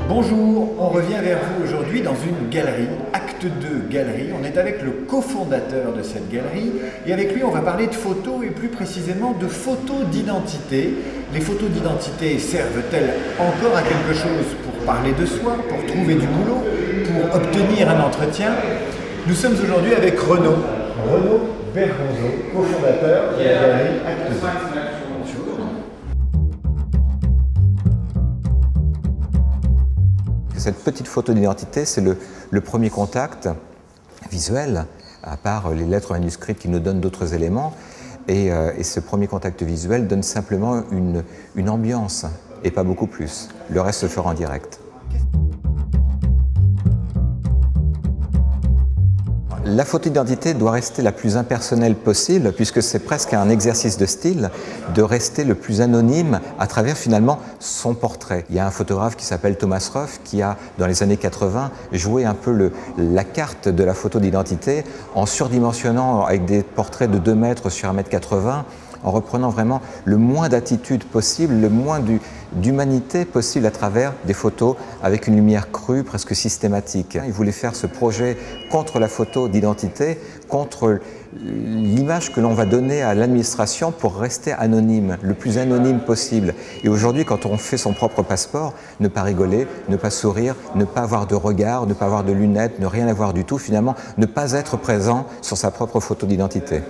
Bonjour, on revient vers vous aujourd'hui dans une galerie, Acte 2 Galerie. On est avec le cofondateur de cette galerie et avec lui on va parler de photos et plus précisément de photos d'identité. Les photos d'identité servent-elles encore à quelque chose pour parler de soi, pour trouver du boulot, pour obtenir un entretien? Nous sommes aujourd'hui avec Renaud Bergonzo, cofondateur de la galerie Acte 2. Cette petite photo d'identité, c'est le premier contact visuel, à part les lettres manuscrites qui nous donnent d'autres éléments. Et ce premier contact visuel donne simplement une ambiance, et pas beaucoup plus. Le reste se fera en direct. La photo d'identité doit rester la plus impersonnelle possible, puisque c'est presque un exercice de style, de rester le plus anonyme à travers finalement son portrait. Il y a un photographe qui s'appelle Thomas Ruff qui a, dans les années 80, joué un peu la carte de la photo d'identité en surdimensionnant avec des portraits de 2 mètres sur 1,80 m, en reprenant vraiment le moins d'attitude possible, le moins d'humanité possible à travers des photos avec une lumière crue, presque systématique. Il voulait faire ce projet contre la photo d'identité, contre l'image que l'on va donner à l'administration pour rester anonyme, le plus anonyme possible. Et aujourd'hui, quand on fait son propre passeport, ne pas rigoler, ne pas sourire, ne pas avoir de regard, ne pas avoir de lunettes, ne rien avoir du tout, finalement, ne pas être présent sur sa propre photo d'identité.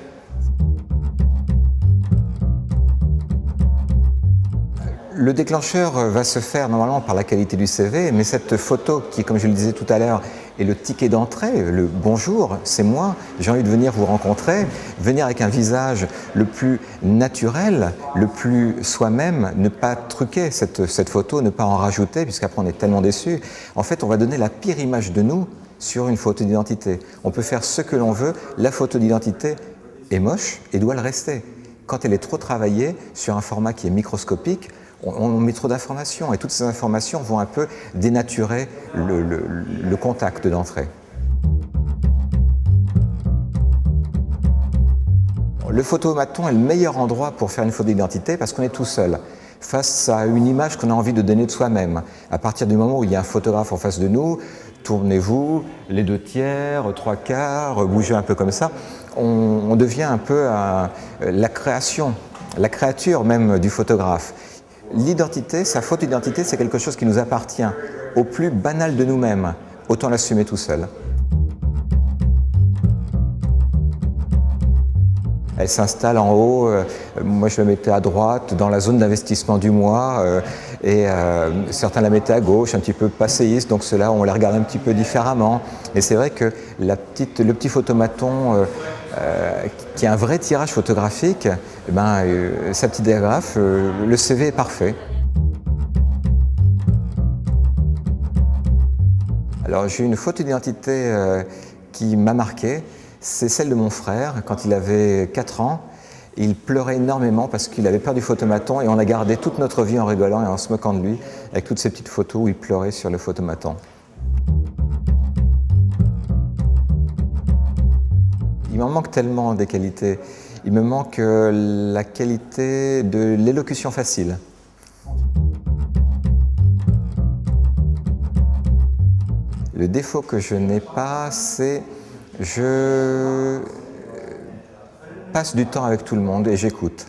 Le déclencheur va se faire normalement par la qualité du CV, mais cette photo qui, comme je le disais tout à l'heure, est le ticket d'entrée, le bonjour, c'est moi, j'ai envie de venir vous rencontrer, venir avec un visage le plus naturel, le plus soi-même, ne pas truquer cette photo, ne pas en rajouter, puisqu'après on est tellement déçus. En fait, on va donner la pire image de nous sur une photo d'identité. On peut faire ce que l'on veut, la photo d'identité est moche et doit le rester. Quand elle est trop travaillée sur un format qui est microscopique, on met trop d'informations et toutes ces informations vont un peu dénaturer le contact d'entrée. Le photomaton est le meilleur endroit pour faire une photo d'identité parce qu'on est tout seul face à une image qu'on a envie de donner de soi-même. À partir du moment où il y a un photographe en face de nous, tournez-vous, les 2/3, 3/4, bougez un peu comme ça, on devient un peu la création, la créature même du photographe. L'identité, sa photo d'identité, c'est quelque chose qui nous appartient au plus banal de nous-mêmes. Autant l'assumer tout seul. Elle s'installe en haut, moi je la mettais à droite, dans la zone d'investissement du mois, certains la mettaient à gauche, un petit peu passéiste, donc ceux-là on les regarde un petit peu différemment. Et c'est vrai que le petit photomaton qui a un vrai tirage photographique, sa petite diagraphe, le CV est parfait. Alors j'ai une photo d'identité qui m'a marqué. C'est celle de mon frère, quand il avait 4 ans. Il pleurait énormément parce qu'il avait peur du photomaton et on a gardé toute notre vie en rigolant et en se moquant de lui avec toutes ces petites photos où il pleurait sur le photomaton. Il m'en manque tellement des qualités. Il me manque la qualité de l'élocution facile. Le défaut que je n'ai pas, c'est je passe du temps avec tout le monde et j'écoute.